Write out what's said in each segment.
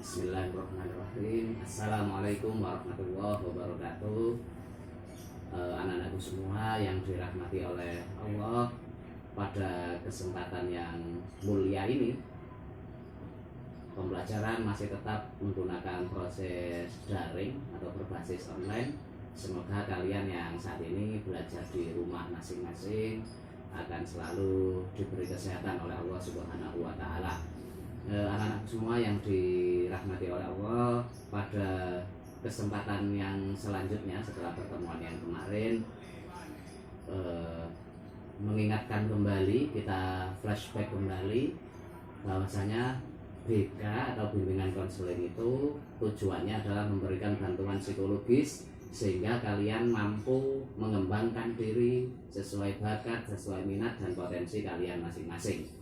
Bismillahirrahmanirrahim. Assalamualaikum warahmatullahi wabarakatuh. Anak-anakku semua yang dirahmati oleh Allah, pada kesempatan yang mulia ini pembelajaran masih tetap menggunakan proses daring atau berbasis online. Semoga kalian yang saat ini belajar di rumah masing-masing akan selalu diberi kesehatan oleh Allah Subhanahu wa Ta'ala. Anak-anak semua yang dirahmati oleh Allah, pada kesempatan yang selanjutnya setelah pertemuan yang kemarin, mengingatkan kembali, kita flashback kembali bahwasanya BK atau bimbingan konseling itu tujuannya adalah memberikan bantuan psikologis sehingga kalian mampu mengembangkan diri sesuai bakat, sesuai minat dan potensi kalian masing-masing.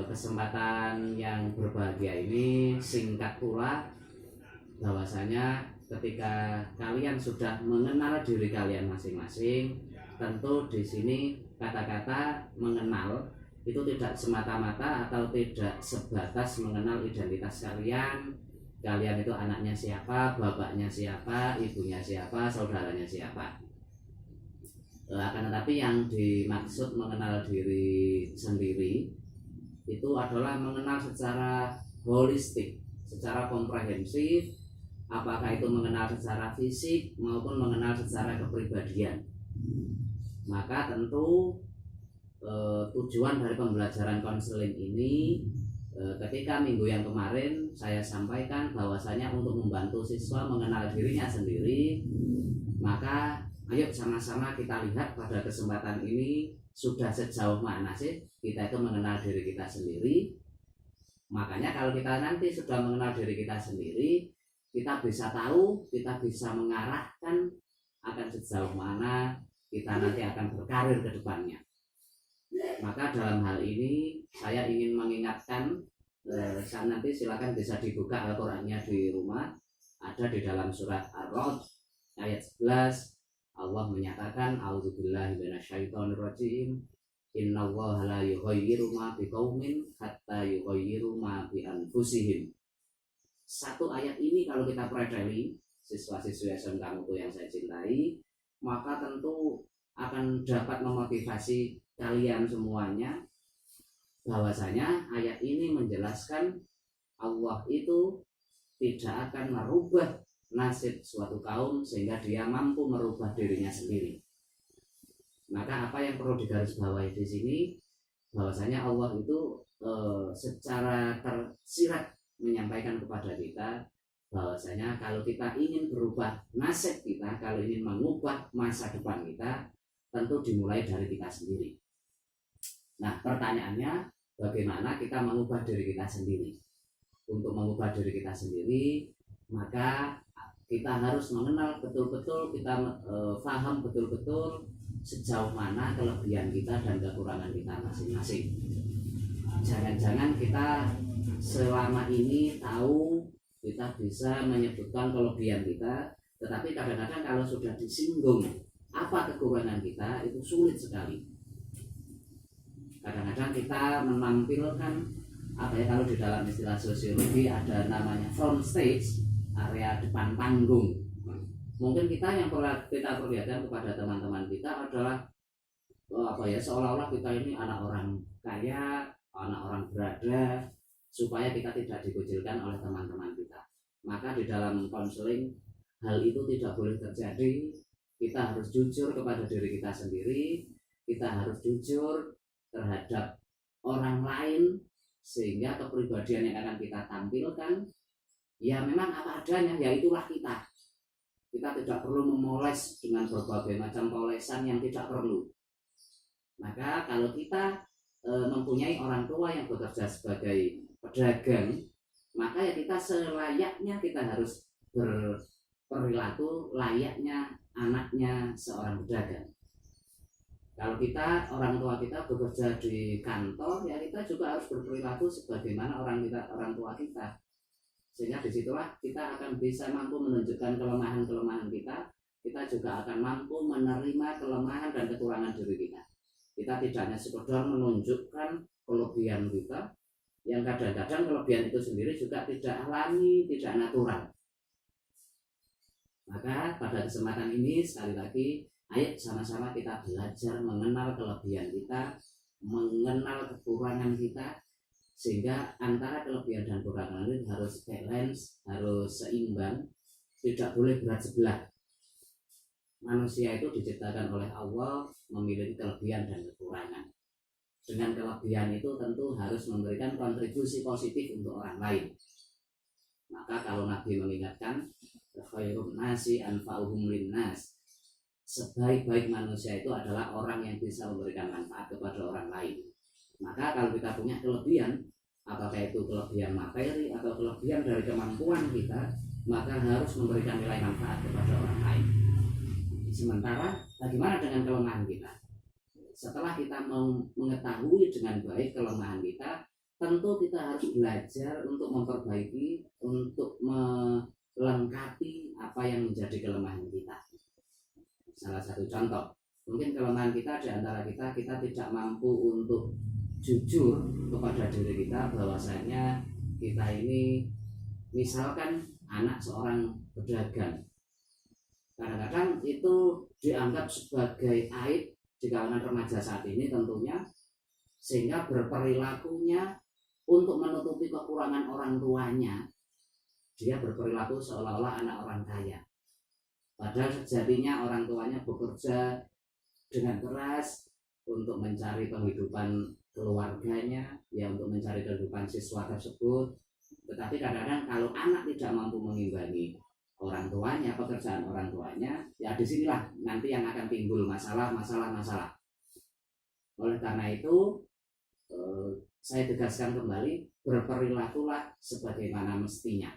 Kesempatan yang berbahagia ini singkat pula bahwasanya ketika kalian sudah mengenal diri kalian masing-masing, tentu di sini kata-kata mengenal itu tidak semata-mata atau tidak sebatas mengenal identitas kalian. Kalian itu anaknya siapa, bapaknya siapa, ibunya siapa, saudaranya siapa. Akan tetapi yang dimaksud mengenal diri sendiri itu adalah mengenal secara holistik, secara komprehensif, apakah itu mengenal secara fisik maupun mengenal secara kepribadian. Maka tentu tujuan dari pembelajaran konseling ini, ketika minggu yang kemarin saya sampaikan bahwasanya untuk membantu siswa mengenal dirinya sendiri, maka ayo sama-sama kita lihat pada kesempatan ini sudah sejauh mana sih kita itu mengenal diri kita sendiri. Makanya kalau kita nanti sudah mengenal diri kita sendiri, kita bisa tahu, kita bisa mengarahkan akan sejauh mana kita nanti akan berkarir ke depannya. Maka dalam hal ini saya ingin mengingatkan, nanti silakan bisa dibuka Al-Qur'annya di rumah, ada di dalam surat Ar-Ra'd ayat 11. Allah menyatakan, a'udzubillahi minasyaitonirrajim, innallaha la yughayyiru ma biqaumin hatta yughayyiru ma bi anfusihim. Satu ayat ini kalau kita preteli, siswa-siswi SMK Mutu yang saya cintai, maka tentu akan dapat memotivasi kalian semuanya bahwasanya ayat ini menjelaskan Allah itu tidak akan merubah nasib suatu kaum sehingga dia mampu merubah dirinya sendiri. Maka apa yang perlu digarisbawahi di sini bahwasanya Allah itu secara tersirat menyampaikan kepada kita bahwasanya kalau kita ingin berubah nasib kita, kalau ingin mengubah masa depan kita, tentu dimulai dari kita sendiri. Nah, pertanyaannya, bagaimana kita mengubah diri kita sendiri? Untuk mengubah diri kita sendiri, maka kita harus mengenal betul-betul, kita paham betul-betul sejauh mana kelebihan kita dan kekurangan kita masing-masing. Jangan-jangan kita selama ini tahu kita bisa menyebutkan kelebihan kita, tetapi kadang-kadang kalau sudah disinggung apa kekurangan kita, itu sulit sekali. Kadang-kadang kita menampilkan kalau di dalam istilah sosiologi ada namanya front stage, area depan panggung. Mungkin kita yang kita perlihatkan kepada teman-teman kita adalah seolah-olah kita ini anak orang kaya, anak orang berada, supaya kita tidak dikucilkan oleh teman-teman kita. Maka di dalam konseling hal itu tidak boleh terjadi. Kita harus jujur kepada diri kita sendiri, kita harus jujur terhadap orang lain, sehingga kepribadian yang akan kita tampilkan ya memang apa adanya, ya itulah kita. Kita tidak perlu memoles dengan berbagai macam polesan yang tidak perlu. Maka kalau kita mempunyai orang tua yang bekerja sebagai pedagang, maka ya kita selayaknya kita harus berperilaku layaknya anaknya seorang pedagang. Kalau kita, orang tua kita bekerja di kantor, ya kita juga harus berperilaku sebagaimana orang tua kita. Sehingga disitulah kita akan bisa mampu menunjukkan kelemahan-kelemahan kita. Kita juga akan mampu menerima kelemahan dan kekurangan diri kita. Kita tidak hanya sekedar menunjukkan kelebihan kita, yang kadang-kadang kelebihan itu sendiri juga tidak alami, tidak natural. Maka pada kesempatan ini sekali lagi, ayo sama-sama kita belajar mengenal kelebihan kita, mengenal kekurangan kita, sehingga antara kelebihan dan kekurangan itu harus balance, harus seimbang, tidak boleh berat sebelah. Manusia itu diciptakan oleh Allah memiliki kelebihan dan kekurangan. Dengan kelebihan itu tentu harus memberikan kontribusi positif untuk orang lain. Maka kalau Nabi mengingatkan khairun nasi anfa'uhum linnas, sebaik-baik manusia itu adalah orang yang bisa memberikan manfaat kepada orang lain. Maka kalau kita punya kelebihan, apakah itu kelebihan materi atau kelebihan dari kemampuan kita, maka harus memberikan nilai manfaat kepada orang lain. Sementara bagaimana dengan kelemahan kita? Setelah kita mengetahui dengan baik kelemahan kita, tentu kita harus belajar untuk memperbaiki, untuk melengkapi apa yang menjadi kelemahan kita. Salah satu contoh, mungkin kelemahan kita di antara kita tidak mampu untuk jujur kepada diri kita bahwasanya kita ini misalkan anak seorang pedagang. Kadang-kadang itu dianggap sebagai aib di kalangan remaja saat ini tentunya, sehingga berperilakunya untuk menutupi kekurangan orang tuanya. Dia berperilaku seolah-olah anak orang kaya, padahal sejatinya orang tuanya bekerja dengan keras untuk mencari penghidupan keluarganya, ya untuk mencari kehidupan siswa tersebut. Tetapi kadang-kadang kalau anak tidak mampu mengimbangi orang tuanya, pekerjaan orang tuanya, ya disinilah nanti yang akan timbul masalah. Oleh karena itu saya tegaskan kembali, berperilakulah sebagaimana mestinya.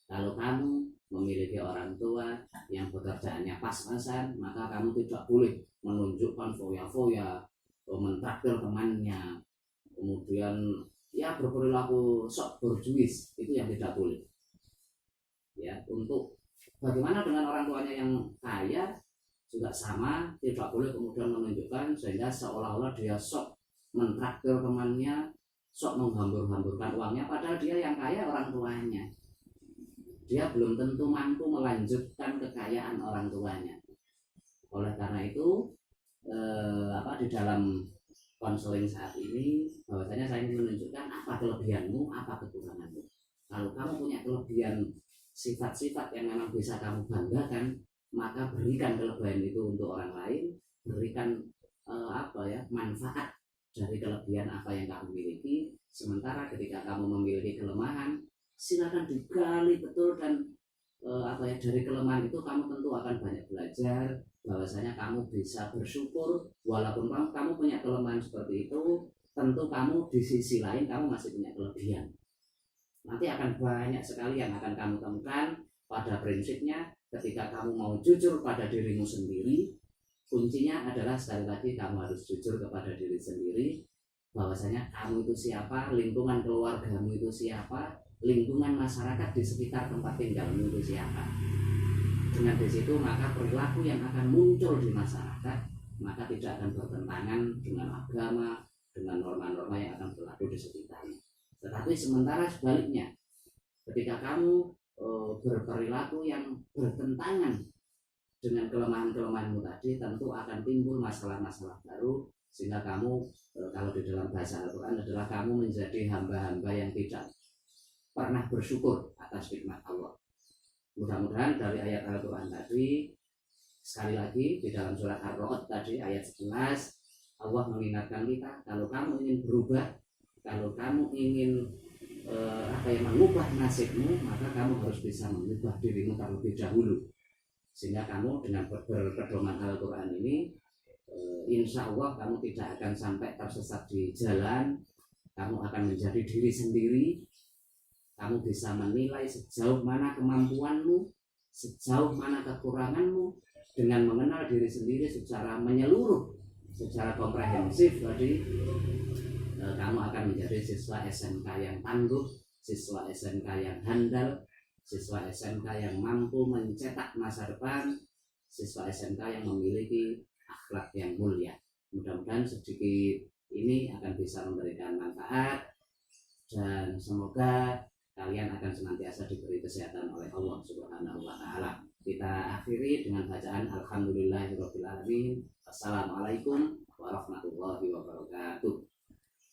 Kalau kamu memiliki orang tua yang pekerjaannya pas-pasan, maka kamu tidak boleh menunjukkan foya-foya, mentraktir temannya, kemudian ya berperilaku sok borjuis, itu yang tidak boleh. Ya, untuk bagaimana dengan orang tuanya yang kaya juga sama, tidak boleh kemudian menunjukkan sehingga seolah-olah dia sok mentraktir temannya, sok menghambur-hamburkan uangnya, padahal dia yang kaya orang tuanya. Dia belum tentu mampu melanjutkan kekayaan orang tuanya. Oleh karena itu di dalam konseling saat ini bahwasanya saya ingin menunjukkan apa kelebihanmu, apa kekuranganmu. Kalau kamu punya kelebihan sifat-sifat yang memang bisa kamu banggakan, maka berikan kelebihan itu untuk orang lain, berikan manfaat dari kelebihan apa yang kamu miliki. Sementara ketika kamu memiliki kelemahan, silakan digali betul dan dari kelemahan itu kamu tentu akan banyak belajar bahwasanya kamu bisa bersyukur walaupun kamu punya kelemahan seperti itu. Tentu kamu di sisi lain kamu masih punya kelebihan. Nanti akan banyak sekali yang akan kamu temukan. Pada prinsipnya ketika kamu mau jujur pada dirimu sendiri, kuncinya adalah sekali lagi kamu harus jujur kepada diri sendiri bahwasanya kamu itu siapa, lingkungan keluargamu itu siapa, lingkungan masyarakat di sekitar tempat tinggalmu itu siapa. Dengan di situ maka perilaku yang akan muncul di masyarakat maka tidak akan bertentangan dengan agama, dengan norma-norma yang akan berlaku di sekitarnya. Tetapi sementara sebaliknya, ketika kamu berperilaku yang bertentangan dengan kelemahan-kelemahanmu tadi, tentu akan timbul masalah-masalah baru, sehingga kamu kalau di dalam bahasa Al-Quran adalah kamu menjadi hamba-hamba yang tidak pernah bersyukur atas nikmat Allah. Mudah-mudahan dari ayat Al-Quran tadi, sekali lagi di dalam surat Ar-Ra'd tadi ayat 11, Allah mengingatkan kita, kalau kamu ingin berubah, kalau kamu ingin mengubah nasibmu, maka kamu harus bisa mengubah dirimu terlebih dahulu. Sehingga kamu dengan berpedoman Al-Quran ini, insya Allah kamu tidak akan sampai tersesat di jalan. Kamu akan menjadi diri sendiri. Kamu bisa menilai sejauh mana kemampuanmu, sejauh mana kekuranganmu, dengan mengenal diri sendiri secara menyeluruh, secara komprehensif. Jadi kamu akan menjadi siswa SMK yang tangguh, siswa SMK yang handal, siswa SMK yang mampu mencetak masa depan, siswa SMK yang memiliki akhlak yang mulia. Mudah-mudahan sedikit ini akan bisa memberikan manfaat. dan semoga kalian akan senantiasa diberi kesehatan oleh Allah Subhanahu wa taala. Kita akhiri dengan bacaan alhamdulillahirabbil alamin. Assalamualaikum warahmatullahi wabarakatuh.